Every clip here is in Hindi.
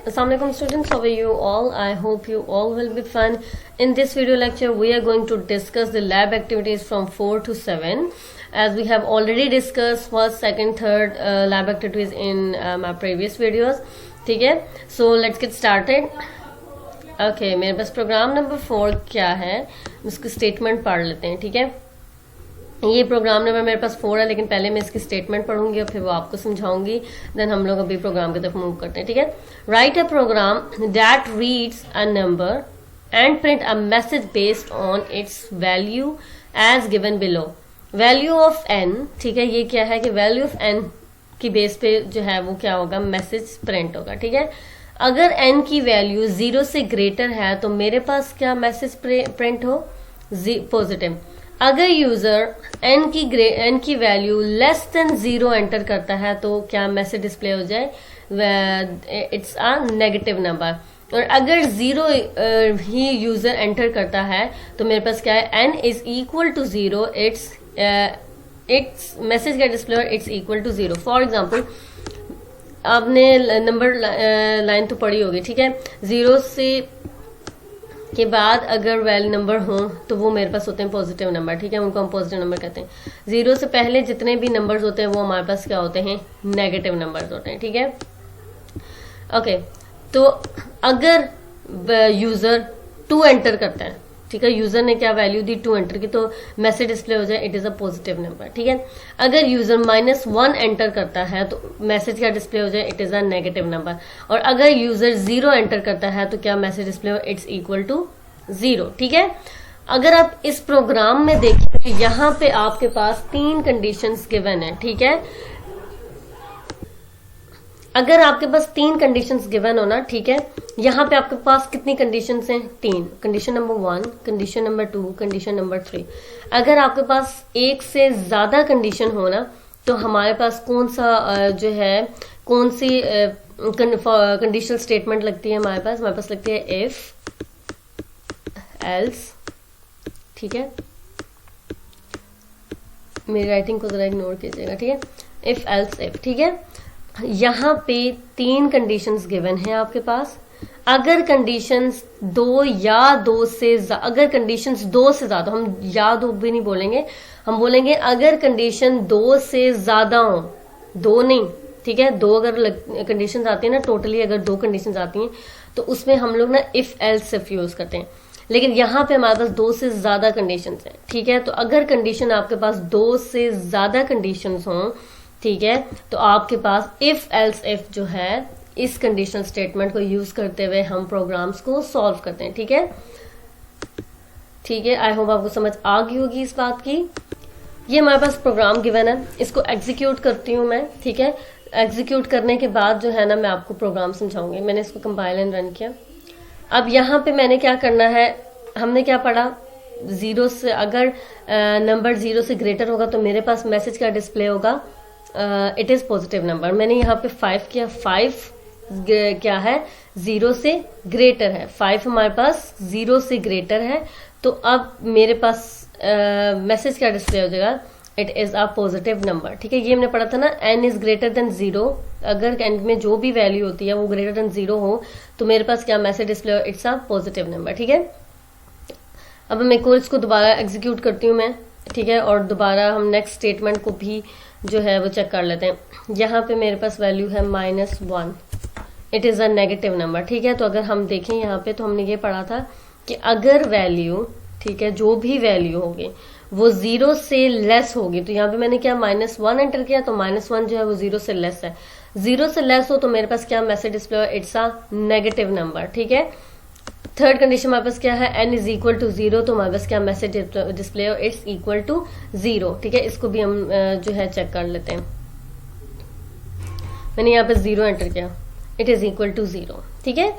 Assalamualaikum students, how are you all? I hope you all will be fine. In this video lecture, we are going to discuss the lab activities from 4 to 7. As we have already discussed first, second, third lab activities in my previous videos. ठीक है, so let's get started. Okay, मेरे पास प्रोग्राम नंबर 4 क्या है, उसकी स्टेटमेंट पढ़ लेते हैं. ठीक है, ये प्रोग्राम नंबर मेरे पास 4 है, लेकिन पहले मैं इसकी स्टेटमेंट पढ़ूंगी और फिर वो आपको समझाऊंगी. देन हम लोग अभी प्रोग्राम की तरफ मूव करते हैं. ठीक है, write a program that reads a number and print a message based on its value as given below. Value of N, ठीक है, ये क्या है कि वैल्यू ऑफ एन की बेस पे जो है वो क्या होगा, मैसेज प्रिंट होगा. ठीक है, अगर एन की वैल्यू 0 से ग्रेटर है तो मेरे पास क्या मैसेज प्रिंट हो, पॉजिटिव. अगर यूजर एन की वैल्यू लेस देन 0 एंटर करता है तो क्या मैसेज डिस्प्ले हो जाए, इट्स अ नेगेटिव नंबर. और अगर 0 ही यूजर एंटर करता है तो मेरे पास क्या है, n is equal to 0, it's message का display it's equal to 0. For example, आपने नंबर लाइन तो पढ़ी होगी. ठीक है, 0 से के बाद अगर वैल्यू नंबर हो तो वो मेरे पास होते हैं पॉजिटिव नंबर. ठीक है, उनको हम पॉजिटिव नंबर कहते हैं. 0 से पहले जितने भी नंबर्स होते हैं वो हमारे पास क्या होते हैं, नेगेटिव नंबर्स होते हैं. ठीक है, ओके. तो अगर यूजर 2 एंटर करता है, ठीक है, यूजर ने क्या वैल्यू दी, 2 एंटर की, तो मैसेज डिस्प्ले हो जाए it is a positive number. ठीक है, अगर यूजर -1 एंटर करता है तो मैसेज क्या डिस्प्ले हो जाए, it is a negative number. और अगर यूजर 0 एंटर करता है तो क्या मैसेज डिस्प्ले हो, इट्स इक्वल टू 0. ठीक है, अगर आप इस प्रोग्राम में देखें तो यहाँ पे आपके पास 3 कंडीशंस गिवन है. ठीक है, अगर आपके पास 3 कंडीशंस गिवन हो ना, ठीक है, यहाँ पे आपके पास कितनी कंडीशंस हैं, 3. Condition number 1, condition number 2, condition number 3. अगर आपके पास एक से ज्यादा कंडीशन हो ना तो हमारे पास कौन सा जो है, कौन सी कंडीशनल स्टेटमेंट लगती है हमारे पास लगती है इफ एल्स. ठीक है, मेरी राइटिंग को जरा इग्नोर कीजिएगा. ठीक है, इफ एल्स इफ. ठीक है, यहाँ पे 3 कंडीशंस गिवन है आपके पास. अगर कंडीशंस 2 या 2 से अगर कंडीशंस 2 से ज्यादा, हम या 2 भी नहीं बोलेंगे, हम बोलेंगे अगर कंडीशन 2 से ज्यादा हो, 2 नहीं. ठीक है, 2 अगर कंडीशंस आती है ना, टोटली अगर 2 कंडीशंस आती हैं तो उसमें हम लोग ना इफ एल्स इफ यूज करते हैं. लेकिन यहाँ पे हमारे पास 2 से ज्यादा कंडीशंस हैं. ठीक है, तो अगर कंडीशन आपके पास 2 से ज्यादा कंडीशंस हों, ठीक है, तो आपके पास इफ एल्स इफ जो है, इस कंडीशनल स्टेटमेंट को यूज करते हुए हम प्रोग्राम्स को सॉल्व करते हैं. ठीक है, ठीक है, आई होप आपको समझ आ गई होगी इस बात की. ये हमारे पास प्रोग्राम गिवन है, इसको एग्जीक्यूट करती हूँ मैं. ठीक है, एग्जीक्यूट करने के बाद जो है ना मैं आपको प्रोग्राम समझाऊंगी. मैंने इसको कंपाइल एंड रन किया. अब यहाँ पे मैंने क्या करना है, हमने क्या पढ़ा, 0 से अगर नंबर 0 से ग्रेटर होगा तो मेरे पास मैसेज का डिस्प्ले होगा इट इज पॉजिटिव नंबर. मैंने यहाँ पे 5 किया. 5 क्या है, 0 से ग्रेटर है. 5 हमारे पास 0 से ग्रेटर है, तो अब मेरे पास मैसेज क्या डिस्प्ले हो जाएगा, it is a positive number. ठीक है, ये हमने पढ़ा था ना, n इज ग्रेटर देन 0. अगर n में जो भी वैल्यू होती है वो ग्रेटर देन 0 हो तो मेरे पास क्या मैसेज डिस्प्ले हो, इट्स अ पॉजिटिव नंबर. ठीक है, अब मैं इसको दोबारा एग्जीक्यूट करती हूँ मैं. ठीक है, और दोबारा हम नेक्स्ट स्टेटमेंट को भी जो है वो चेक कर लेते हैं. यहाँ पे मेरे पास वैल्यू है -1, it is a negative number. ठीक है, तो अगर हम देखें यहाँ पे तो हमने ये पढ़ा था कि अगर वैल्यू, ठीक है, जो भी वैल्यू होगी वो 0 से लेस होगी, तो यहाँ पे मैंने क्या -1 एंटर किया, तो -1 जो है वो 0 से लेस है. 0 से लेस हो तो मेरे पास क्या मैसेज डिस्प्ले हो, इट्स अ नेगेटिव नंबर. ठीक है, थर्ड कंडीशन हमारे पास क्या है, n इज इक्वल टू 0, तो हमारे पास क्या मैसेज डिस्प्ले हो, इट्स इक्वल टू 0. ठीक है, इसको भी हम जो है चेक कर लेते हैं. मैंने यहाँ पे 0 एंटर किया, इट इज इक्वल टू 0. ठीक है,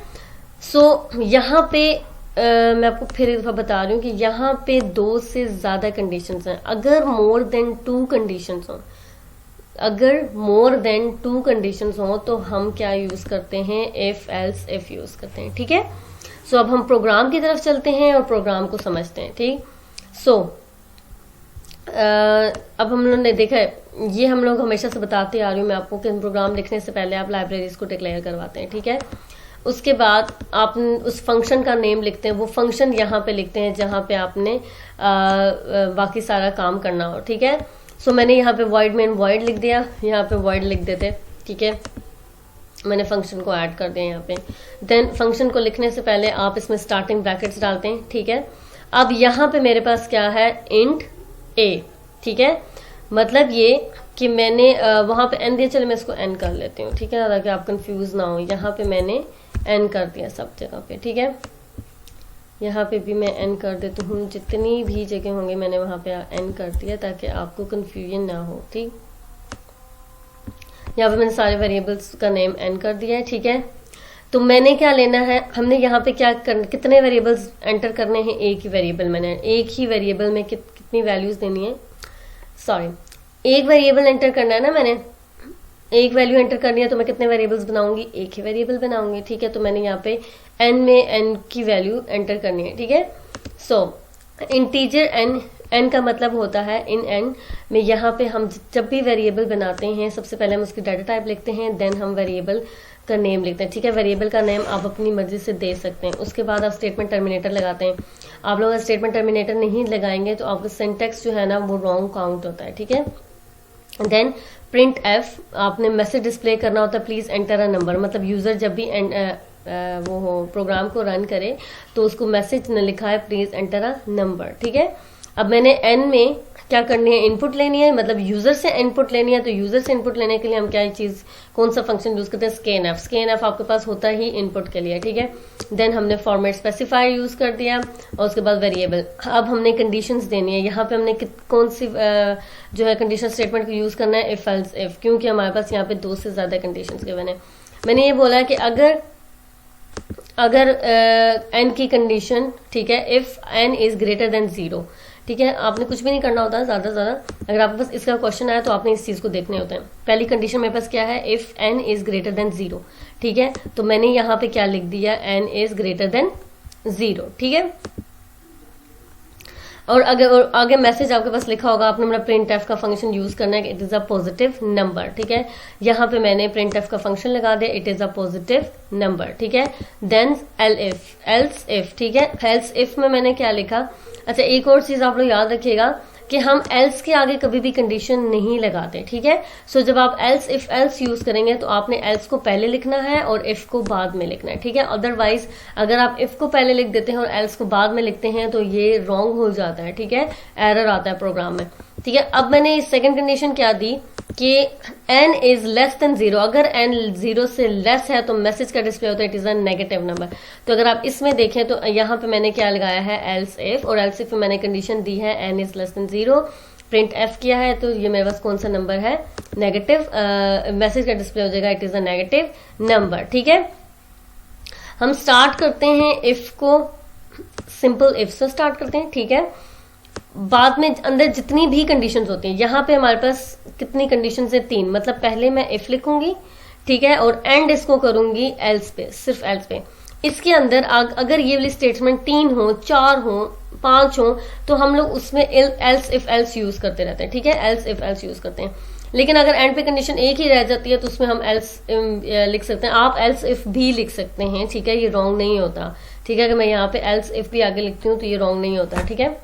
सो यहाँ पे मैं आपको फिर एक दफा बता रही हूँ कि यहाँ पे 2 से ज्यादा कंडीशंस हैं. अगर मोर देन 2 कंडीशंस हो, अगर मोर देन 2 कंडीशंस हो तो हम क्या यूज करते हैं, इफ एल्स इफ यूज करते हैं. ठीक है, सो अब हम प्रोग्राम की तरफ चलते हैं और प्रोग्राम को समझते हैं. ठीक, सो अब हम लोगों ने देखा है, ये हम लोग हमेशा से बताते आ रही हूँ मैं आपको कि प्रोग्राम लिखने से पहले आप लाइब्रेरीज को डिक्लेयर करवाते हैं. ठीक है, उसके बाद आप उस फंक्शन का नेम लिखते हैं, वो फंक्शन यहाँ पे लिखते हैं जहाँ पे आपने बाकी सारा काम करना हो, ठीक है। सो मैंने यहाँ पे void में void लिख दिया, यहाँ पे void लिख देते, ठीक है। मैंने फंक्शन को ऐड कर दिया यहाँ पे। देन फंक्शन को लिखने से पहले आप इसमें स्टार्टिंग ब्रैकेट्स डालते हैं, ठीक है। अब यहाँ पे मेरे पास क्या है, इंट a, ठीक है। मतलब ये कि मैंने वहां पे n दिया, चलो मैं इसको n कर लेती हूँ, ठीक है, ताकि आप कंफ्यूज ना हो। यहाँ पे मैंने n कर दिया सब जगह पे, ठीक है। यहाँ पे भी मैं n कर देती हूँ, जितनी भी जगह होंगे मैंने वहां पे n कर दिया ताकि आपको कंफ्यूजन ना हो, ठीक। यहाँ पे मैंने सारे वेरिएबल्स का नेम n कर दिया है, ठीक है। तो मैंने क्या लेना है, हमने यहाँ पे क्या कितने वेरिएबल्स एंटर करने हैं, एक ही वेरिएबल मैंने, एक ही वेरिएबल में कितनी वैल्यूज देनी है, सॉरी एक वेरिएबल एंटर करना है ना, मैंने एक वैल्यू एंटर करनी है, तो मैं कितने वेरिएबल्स बनाऊंगी, एक ही वेरिएबल बनाऊंगी, ठीक है। तो मैंने यहाँ पे n में n की वैल्यू एंटर करनी है, ठीक है। सो इंटीजर n का मतलब होता है, इन n में यहाँ पे हम जब भी वेरिएबल बनाते हैं सबसे पहले हम उसकी डाटा टाइप लिखते हैं, देन हम वेरिएबल का नेम लिखते हैं, ठीक है। वेरिएबल का नेम आप अपनी मर्जी से दे सकते हैं। उसके बाद आप स्टेटमेंट टर्मिनेटर लगाते हैं। आप लोग स्टेटमेंट टर्मिनेटर नहीं लगाएंगे तो आपका सिंटेक्स जो है ना वो रॉन्ग काउंट होता है, ठीक है। देन प्रिंट एफ, आपने मैसेज डिस्प्ले करना होता है, प्लीज एंटर अ नंबर, मतलब यूजर जब भी वो हो प्रोग्राम को रन करे तो उसको मैसेज न लिखा है प्लीज एंटर अ नंबर, ठीक है। अब मैंने एन में क्या करनी है, इनपुट लेनी है, मतलब यूजर से इनपुट लेनी है। तो यूजर से इनपुट लेने के लिए हम क्या चीज, कौन सा फंक्शन यूज करते हैं, स्कैन एफ। स्कैन एफ आपके पास होता ही इनपुट के लिए, ठीक है। देन हमने फॉर्मेट स्पेसिफायर यूज कर दिया और उसके बाद वेरिएबल। अब हमने कंडीशंस देनी है, यहाँ पे हमने कौन सी जो है कंडीशन स्टेटमेंट को यूज करना है, इफ एल्स इफ, क्योंकि हमारे पास यहाँ पे 2 से ज्यादा कंडीशंस गिवन है। मैंने ये बोला कि अगर n की कंडीशन, ठीक है, if n is greater then 0, ठीक है। आपने कुछ भी नहीं करना होता ज्यादा से ज्यादा, अगर आपके पास इसका क्वेश्चन आया तो आपने इस चीज को देखने होते हैं। पहली कंडीशन मेरे पास क्या है, if n is greater then 0, ठीक है। तो मैंने यहाँ पे क्या लिख दिया, n इज ग्रेटर देन 0, ठीक है। और अगर आगे मैसेज आपके पास लिखा होगा, आपने मेरा प्रिंट एफ का फंक्शन यूज करना है, it is a positive number, ठीक है। यहाँ पे मैंने प्रिंट एफ का फंक्शन लगा दिया, it is a positive number, ठीक है। देन एल्स इफ, ठीक है। एल्स इफ में मैंने क्या लिखा, अच्छा एक और चीज आप लोग याद रखिएगा कि हम एल्स के आगे कभी भी कंडीशन नहीं लगाते, ठीक है। सो जब आप एल्स इफ एल्स यूज करेंगे तो आपने एल्स को पहले लिखना है और इफ को बाद में लिखना है, ठीक है। अदरवाइज अगर आप इफ को पहले लिख देते हैं और एल्स को बाद में लिखते हैं तो ये रॉन्ग हो जाता है, ठीक है, एरर आता है प्रोग्राम में, ठीक है। अब मैंने सेकंड कंडीशन क्या दी कि n इज लेस देन 0, अगर n 0 से लेस है तो मैसेज का डिस्प्ले होता है it is a negative number. तो अगर आप इसमें देखें तो यहाँ पे मैंने क्या लगाया है, एल्स इफ, और एल्स इफ में मैंने कंडीशन दी है n is less then 0, print F किया है, तो ये मेरे पास कौन सा नंबर है, नेगेटिव, मैसेज का डिस्प्ले हो जाएगा it is a negative number, ठीक है। हम स्टार्ट करते हैं इफ को, सिंपल इफ से स्टार्ट करते हैं, ठीक है। बाद में अंदर जितनी भी कंडीशंस होती हैं, यहाँ पे हमारे पास कितनी कंडीशंस है, 3, मतलब पहले मैं इफ लिखूंगी, ठीक है, और एंड इसको करूंगी एल्स पे, सिर्फ एल्स पे। इसके अंदर अगर ये वाली स्टेटमेंट 3 हो, 4 हो, 5 हो, तो हम लोग उसमें एल्स इफ एल्स यूज करते रहते हैं, ठीक है, एल्स इफ एल्स यूज करते हैं। लेकिन अगर एंड पे कंडीशन एक ही रह जाती है तो उसमें हम एल्स लिख सकते हैं, आप एल्स इफ भी लिख सकते हैं, ठीक है, ये रॉन्ग नहीं होता, ठीक है। अगर मैं यहाँ पे एल्स इफ भी आगे लिखती हूँ तो ये रॉन्ग नहीं होता, ठीक है।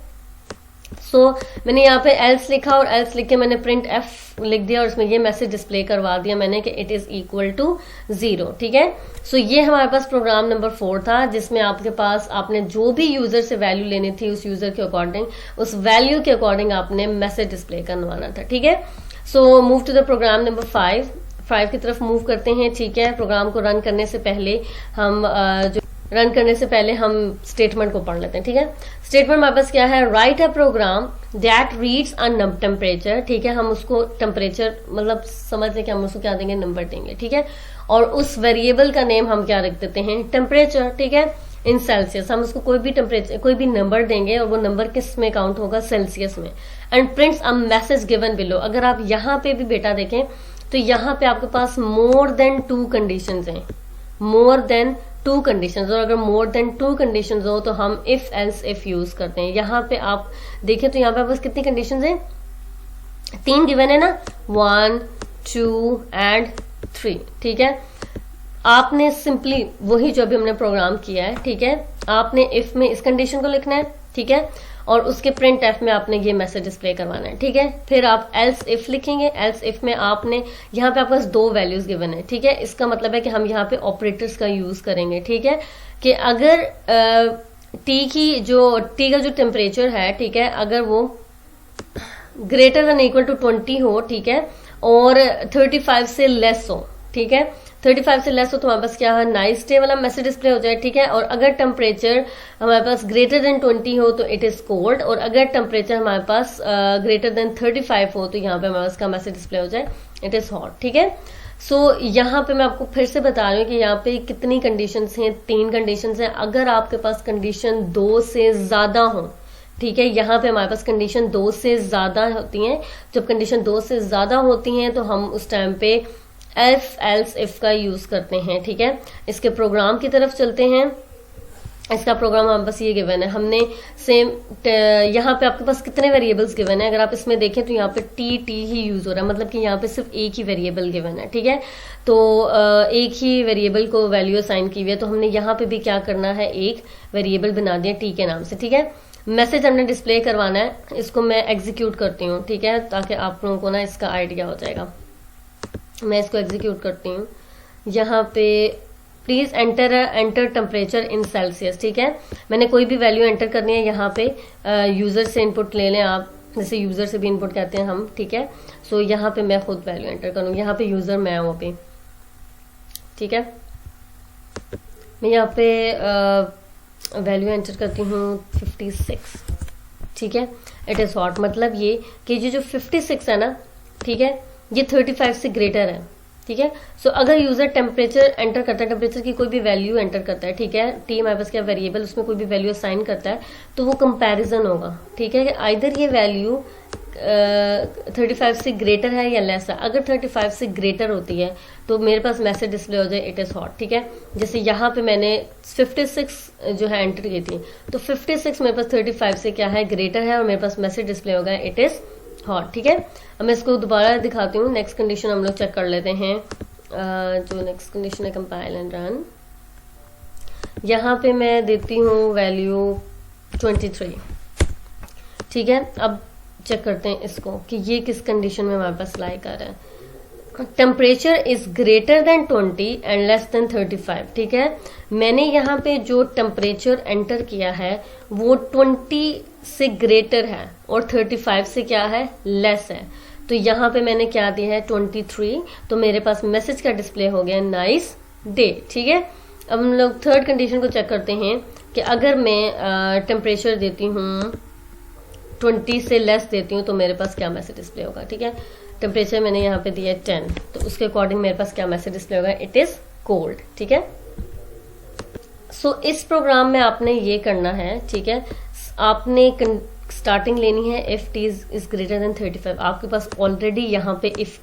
सो मैंने यहाँ पे एल्स लिखा और एल्स लिख के मैंने प्रिंट एफ लिख दिया और इसमें ये मैसेज डिस्प्ले करवा दिया मैंने कि इट इज इक्वल टू 0, ठीक है। सो ये हमारे पास प्रोग्राम नंबर 4 था, जिसमें आपके पास आपने जो भी यूजर से वैल्यू लेनी थी उस यूजर के अकॉर्डिंग, उस वैल्यू के अकॉर्डिंग आपने मैसेज डिस्प्ले करवाना था, ठीक है। So move to the program number 5 की तरफ मूव करते हैं, ठीक है। प्रोग्राम को रन करने से पहले हम स्टेटमेंट को पढ़ लेते हैं, ठीक है। स्टेटमेंट हमारे पास क्या है, write a program that reads a temperature, ठीक है। हम उसको टेम्परेचर मतलब समझ लें कि हम उसको क्या देंगे, नंबर देंगे, ठीक है। और उस वेरिएबल का नेम हम क्या रख देते हैं, टेम्परेचर, ठीक है, इन सेल्सियस। हम उसको कोई भी टेम्परेचर, कोई भी नंबर देंगे और वो नंबर किस में काउंट होगा, सेल्सियस में। And prints a message given below. अगर आप यहाँ पे भी बेटा देखें तो यहाँ पे आपके पास मोर देन 2 कंडीशन है, मोर देन 2 कंडीशंस, और अगर मोर देन 2 कंडीशंस हो तो हम इफ एल्स इफ यूज करते हैं। यहाँ पे आप देखें तो यहाँ पे बस कितनी कंडीशंस हैं, 3 गिवन है ना, 1, 2 एंड 3, ठीक है। आपने सिंपली वही जो अभी हमने प्रोग्राम किया है, ठीक है, आपने इफ में इस कंडीशन को लिखना है, ठीक है, और उसके प्रिंट एफ में आपने ये मैसेज डिस्प्ले करवाना है, ठीक है। फिर आप एल्स इफ लिखेंगे, एल्स इफ में आपने यहाँ पे आपके पास 2 वैल्यूज गिवन है, ठीक है। इसका मतलब है कि हम यहाँ पे ऑपरेटर्स का यूज करेंगे, ठीक है, कि अगर टी का जो टेम्परेचर है, ठीक है, अगर वो ग्रेटर देन इक्वल टू 20 हो, ठीक है, और 35 से लेस हो, ठीक है, 35 से लेस हो तो हमारे पास क्या है, नाइस डे वाला मैसेज डिस्प्ले हो जाए, ठीक है। और अगर टेम्परेचर हमारे पास ग्रेटर देन 20 हो तो इट इज कोल्ड, और अगर टेम्परेचर हमारे पास ग्रेटर देन 35 हो तो यहाँ पे हमारे पास का मैसेज डिस्प्ले हो जाए, इट इज हॉट, ठीक है। सो यहाँ पे मैं आपको फिर से बता रही हूँ कि यहाँ पे कितनी कंडीशंस हैं, 3 कंडीशंस हैं। अगर आपके पास कंडीशन 2 से ज्यादा हो, ठीक है, यहाँ पे हमारे पास कंडीशन 2 से ज्यादा होती हैं। जब कंडीशन 2 से ज्यादा होती हैं तो हम उस टाइम पे एफ एल्स इफ का यूज करते हैं, ठीक है। इसके प्रोग्राम की तरफ चलते हैं। इसका प्रोग्राम हमारे पास ये गिवन है, हमने सेम यहाँ पे आपके पास कितने वेरिएबल्स गिवन है, अगर आप इसमें देखें तो यहाँ पे टी ही यूज हो रहा है, मतलब कि यहाँ पे सिर्फ एक ही वेरिएबल गिवन है, ठीक है। तो एक ही वेरिएबल को वैल्यू असाइन की हुई है, तो हमने यहाँ पे भी क्या करना है, एक वेरिएबल बना दिया टी के नाम से, ठीक है। मैसेज हमने डिस्प्ले करवाना है, इसको मैं एग्जीक्यूट करती हूँ, ठीक है, ताकि आप लोगों को ना इसका आइडिया हो जाएगा। मैं इसको एग्जीक्यूट करती हूँ। यहाँ पे please enter temperature in Celsius, ठीक है। मैंने कोई भी वैल्यू एंटर करनी है, यहाँ पे यूजर से इनपुट ले लें आप, जैसे यूजर से भी इनपुट कहते हैं हम, ठीक है। सो यहाँ पे मैं खुद वैल्यू एंटर करूँ, यहाँ पे यूजर मैं हूँ अभी, ठीक है। मैं यहाँ पे वैल्यू एंटर करती हूँ 56, ठीक है। इट इज हॉट, मतलब ये कि ये जो 56 है ना, ठीक है, ये 35 से ग्रेटर है, ठीक है। सो अगर यूजर टेम्परेचर एंटर करता है, टेम्परेचर की कोई भी वैल्यू एंटर करता है, ठीक है, टी हमारे पास क्या वेरिएबल, उसमें कोई भी वैल्यू असाइन करता है तो वो कंपैरिजन होगा, ठीक है, आइदर ये वैल्यू 35 से ग्रेटर है या लेस है। अगर 35 से ग्रेटर होती है तो मेरे पास मैसेज डिस्प्ले हो जाए इट इज हॉट, ठीक है। जैसे यहाँ पे मैंने 56 जो है एंटर की थी, तो 56 मेरे पास 35 से क्या है, ग्रेटर है, और मेरे पास मैसेज डिस्प्ले होगा इट इज हॉट, ठीक है। अब मैं इसको दोबारा दिखाती हूँ। नेक्स्ट कंडीशन हम लोग चेक कर लेते हैं। जो नेक्स्ट कंडीशन है, कंपाइल एंड रन। यहाँ पे मैं देती हूँ वैल्यू 23, ठीक है। अब चेक करते हैं इसको कि ये किस कंडीशन में हमारे पास लाई कर रहा है। Temperature is greater then 20 and less than 35, ठीक है। मैंने यहाँ पे जो टेम्परेचर एंटर किया है वो 20 से ग्रेटर है और 35 से क्या है, लेस है। तो यहाँ पे मैंने क्या दिया है, 23, तो मेरे पास मैसेज का डिस्प्ले हो गया नाइस डे, ठीक है। अब हम लोग थर्ड कंडीशन को चेक करते हैं कि अगर मैं टेम्परेचर देती हूँ 20 से लेस देती हूँ तो मेरे पास क्या मैसेज डिस्प्ले होगा, ठीक है। टेम्परेचर मैंने यहाँ पे दिया है 10, तो उसके अकॉर्डिंग मेरे पास क्या मैसेज डिस्प्ले होगा, इट इज कोल्ड, ठीक है। सो इस प्रोग्राम में आपने ये करना है, ठीक है। आपने स्टार्टिंग लेनी है if T is greater then 35। आपके पास ऑलरेडी यहाँ पे इफ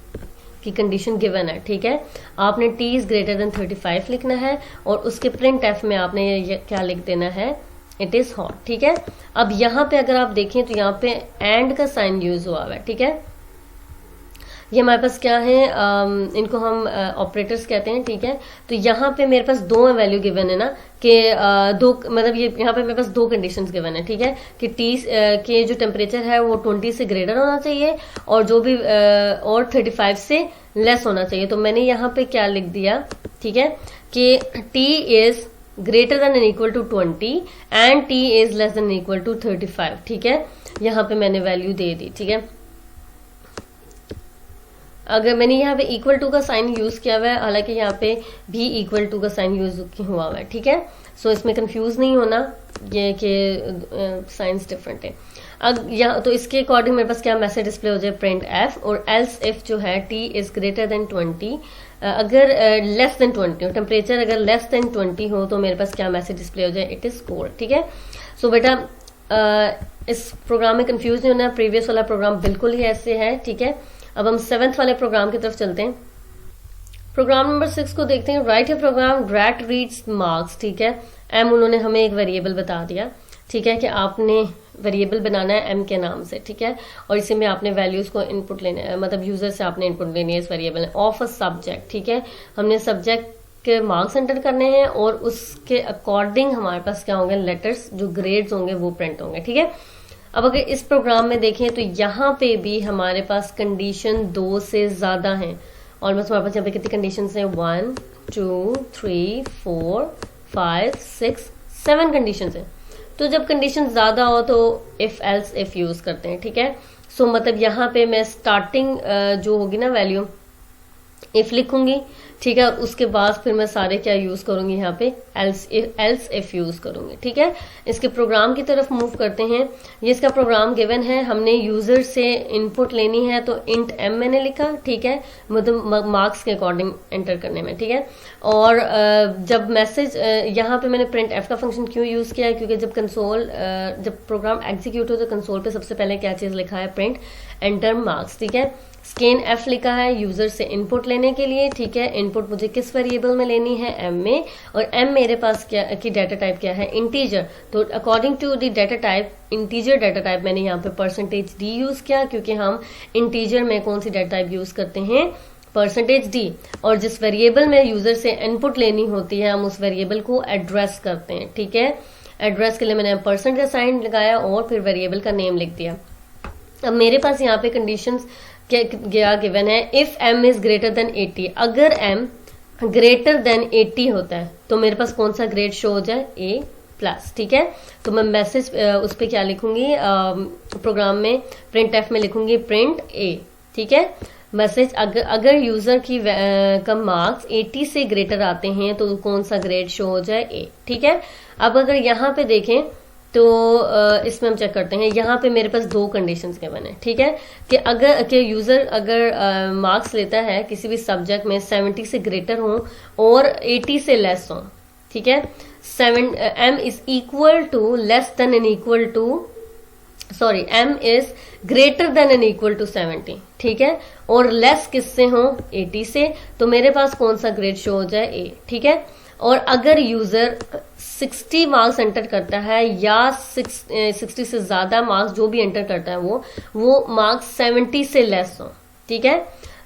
की कंडीशन गिवन है, ठीक है। आपने टी इज ग्रेटर देन 35 लिखना है और उसके प्रिंट एफ में आपने ये क्या लिख देना है, इट इज हॉट, ठीक है। अब यहाँ पे अगर आप देखें तो यहाँ पे एंड का साइन यूज हुआ है, ठीक है। ये हमारे पास क्या है, इनको हम ऑपरेटर्स कहते हैं, ठीक है। तो यहाँ पे मेरे पास 2 वैल्यू गिवन है ना, कि 2 मतलब ये यहाँ पे मेरे पास 2 कंडीशंस गिवन है, ठीक है, कि टी के जो टेम्परेचर है वो 20 से ग्रेटर होना चाहिए और जो भी और 35 से लेस होना चाहिए। तो मैंने यहाँ पे क्या लिख दिया, ठीक है, कि T is greater than and equal to 20 and T is less than equal to 35, ठीक है। यहाँ पे मैंने वैल्यू दे दी, ठीक है। अगर मैंने यहाँ पे इक्वल टू का साइन यूज किया हुआ है, हालांकि यहाँ पे भी इक्वल टू का साइन यूज हुआ हुआ है, ठीक है। सो इसमें कंफ्यूज नहीं होना, ये कि साइंस डिफरेंट है। अब यहाँ तो इसके अकॉर्डिंग मेरे पास क्या मैसेज डिस्प्ले हो जाए, प्रिंट एफ, और एल्स इफ जो है टी इज ग्रेटर देन 20, अगर लेस देन 20 हो, टेम्परेचर अगर लेस देन 20 हो तो मेरे पास क्या मैसेज डिस्प्ले हो जाए, इट इज कोल्ड, ठीक है। सो बेटा इस प्रोग्राम में कंफ्यूज नहीं होना, प्रीवियस वाला प्रोग्राम बिल्कुल ही ऐसे है, ठीक है। अब हम 7th वाले प्रोग्राम की तरफ चलते हैं। प्रोग्राम नंबर 6 को देखते हैं। Write a program that reads marks, ठीक है। एम उन्होंने हमें एक वेरिएबल बता दिया, ठीक है, कि आपने वेरिएबल बनाना है एम के नाम से, ठीक है, और इसी में आपने वैल्यूज को इनपुट लेना है, मतलब यूजर से आपने इनपुट लेनी है इस वेरिएबल में, ऑफ अ सब्जेक्ट, ठीक है। हमने सब्जेक्ट के मार्क्स एंटर करने हैं और उसके अकॉर्डिंग हमारे पास क्या होंगे, लेटर्स जो ग्रेड्स होंगे वो प्रिंट होंगे। ठीक है, अब अगर इस प्रोग्राम में देखें तो यहाँ पे भी हमारे पास कंडीशन 2 से ज्यादा है। ऑलमोस्ट हमारे पास यहाँ पे कितनी कंडीशन है, 1 2 3 4 5 6 7 कंडीशन है। तो जब कंडीशन ज्यादा हो तो इफ एल्स इफ यूज करते हैं। ठीक है, सो मतलब यहाँ पे मैं स्टार्टिंग जो होगी ना वैल्यू इफ लिखूंगी। ठीक है, उसके बाद फिर मैं सारे क्या यूज करूंगी, यहाँ पे एल्स इफ यूज करूंगी। ठीक है, इसके प्रोग्राम की तरफ मूव करते हैं। ये इसका प्रोग्राम गिवन है, हमने यूजर से इनपुट लेनी है तो इंट m मैंने लिखा। ठीक है, मतलब मार्क्स के अकॉर्डिंग एंटर करने में। ठीक है, और जब मैसेज यहाँ पे मैंने प्रिंट f का फंक्शन क्यों यूज किया है, क्योंकि जब प्रोग्राम एग्जीक्यूट हो तो कंसोल पे सबसे पहले क्या चीज लिखा है, प्रिंट एंटर मार्क्स। ठीक है, स्कैन f लिखा है यूजर से इनपुट लेने के लिए। ठीक है, इनपुट मुझे किस वेरिएबल में लेनी है, m में, और m मेरे पास क्या की डाटा टाइप क्या है, इंटीजर। तो according to the data type, integer data type मैंने यहाँ पे %d यूज किया, क्योंकि हम इंटीजर में कौन सी डाटा टाइप यूज करते हैं, %d। और जिस वेरिएबल में यूजर से इनपुट लेनी होती है हम उस वेरिएबल को एड्रेस करते हैं। ठीक है, एड्रेस के लिए मैंने % का साइन लगाया और फिर वेरिएबल का नेम लिख दिया। अब मेरे पास यहाँ पे कंडीशंस क्या गिवन है, if m is greater then 80, अगर m ग्रेटर देन 80 होता है तो मेरे पास कौन सा ग्रेड शो हो जाए, A+। ठीक है, तो मैं मैसेज उस पर क्या लिखूंगी, प्रोग्राम में प्रिंट f में लिखूंगी प्रिंट A। ठीक है, मैसेज अगर यूजर की का मार्क्स 80 से ग्रेटर आते हैं तो कौन सा ग्रेड शो हो जाए, A। ठीक है, अब अगर यहाँ पे देखें तो इसमें हम चेक करते हैं, यहाँ पे मेरे पास 2 कंडीशंस गिवन है। ठीक है, कि अगर यूजर अगर मार्क्स लेता है किसी भी सब्जेक्ट में 70 से ग्रेटर हो और 80 से लेस हो। ठीक है, m is equal to less than N equal to m is greater than N equal to 70। ठीक है, और लेस किससे हो, 80 से, तो मेरे पास कौन सा ग्रेड शो हो जाए, A। ठीक है, और अगर यूजर 60 मार्क्स एंटर करता है या 60 से ज्यादा मार्क्स जो भी एंटर करता है वो मार्क्स 70 से लेस हो। ठीक है,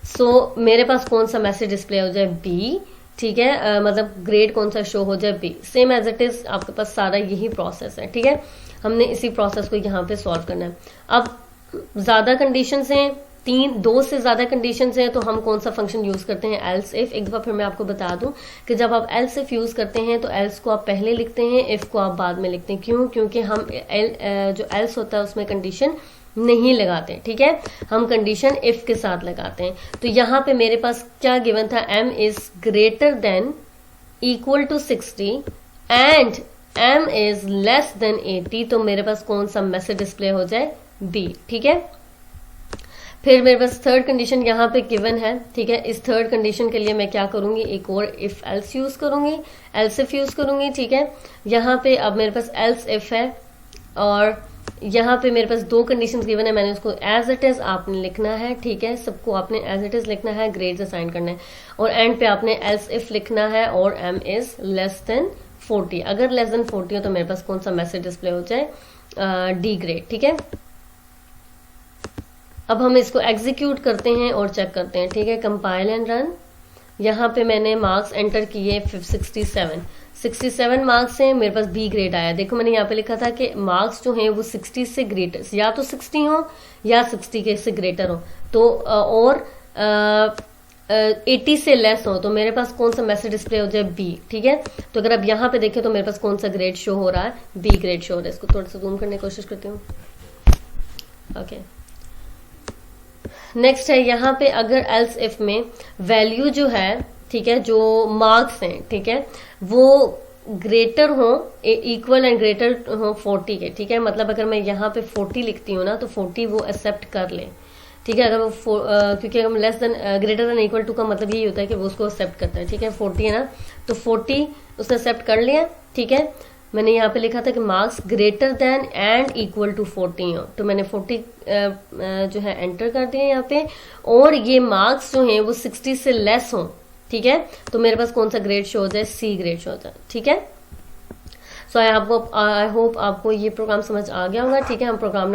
सो मेरे पास कौन सा मैसेज डिस्प्ले हो जाए, B। ठीक है, मतलब ग्रेड कौन सा शो हो जाए, B। Same as it is आपके पास सारा यही प्रोसेस है। ठीक है, हमने इसी प्रोसेस को यहाँ पे सॉल्व करना है। अब ज्यादा कंडीशंस हैं, 2 से ज्यादा कंडीशंस हैं, तो हम कौन सा फंक्शन यूज करते हैं, एल्स इफ। एक दफा फिर मैं आपको बता दूं कि जब आप एल्स इफ यूज करते हैं तो एल्स को आप पहले लिखते हैं, इफ को आप बाद में लिखते हैं। क्यों, क्योंकि हम जो एल्स होता है उसमें कंडीशन नहीं लगाते। ठीक है, हम कंडीशन इफ के साथ लगाते हैं। तो यहाँ पे मेरे पास क्या गिवन था, m is greater than equal to 60 and m is less than 80, तो मेरे पास कौन सा मैसेज डिस्प्ले हो जाए, B। ठीक है, फिर मेरे पास थर्ड कंडीशन यहाँ पे गिवन है। ठीक है, इस थर्ड कंडीशन के लिए मैं क्या करूंगी, एक और इफ एल्स यूज करूंगी, एल्स इफ यूज करूंगी। ठीक है, यहाँ पे अब मेरे पास एल्स इफ है और यहाँ पे मेरे पास 2 कंडीशंस गिवन है, मैंने उसको एज इट इज आपने लिखना है। ठीक है, सबको आपने एज इट इज लिखना है, ग्रेड्स असाइन करना है, और एंड पे आपने एल्स इफ लिखना है और m इज लेस देन 40। अगर लेस देन 40 हो तो मेरे पास कौन सा मैसेज डिस्प्ले हो जाए, D ग्रेड। ठीक है, अब हम इसको एग्जीक्यूट करते हैं और चेक करते हैं। ठीक है, कंपाइल एंड रन। यहाँ पे मैंने मार्क्स एंटर किए 67 मार्क्स हैं, मेरे पास B ग्रेड आया। देखो मैंने यहाँ पे लिखा था कि मार्क्स जो हैं वो 60 से ग्रेटर, या तो 60 हो या 60 के से ग्रेटर हो, तो और 80 से लेस हो, तो मेरे पास कौन सा मैसेज डिस्प्ले हो जाए, B। ठीक है, तो अगर अब यहाँ पे देखें तो मेरे पास कौन सा ग्रेड शो हो रहा है, B ग्रेड शो हो रहा है। इसको थोड़ा सा जूम करने की कोशिश करती हूँ। ओके, नेक्स्ट है यहाँ पे अगर एल्स इफ में वैल्यू जो है, ठीक है, जो मार्क्स हैं, ठीक है, वो ग्रेटर हो, इक्वल एंड ग्रेटर हो 40 के। ठीक है, मतलब अगर मैं यहाँ पे 40 लिखती हूँ ना तो 40 वो एक्सेप्ट कर ले। ठीक है, अगर वो क्योंकि हम less than greater than equal to का मतलब यही होता है कि वो उसको एक्सेप्ट करता है। ठीक है, 40 है ना, तो 40 उसने एक्सेप्ट कर लिया। ठीक है, मैंने यहाँ पे लिखा था कि marks greater than and equal to 40 हो, तो मैंने 40 जो है एंटर कर दिया यहाँ पे, और ये मार्क्स जो हैं वो 60 से लेस हो। ठीक है, तो मेरे पास कौन सा ग्रेड शो हो जाए, C ग्रेड शो हो जाए। ठीक है, सो आई होप आपको ये प्रोग्राम समझ आ गया होगा। ठीक है, हम प्रोग्राम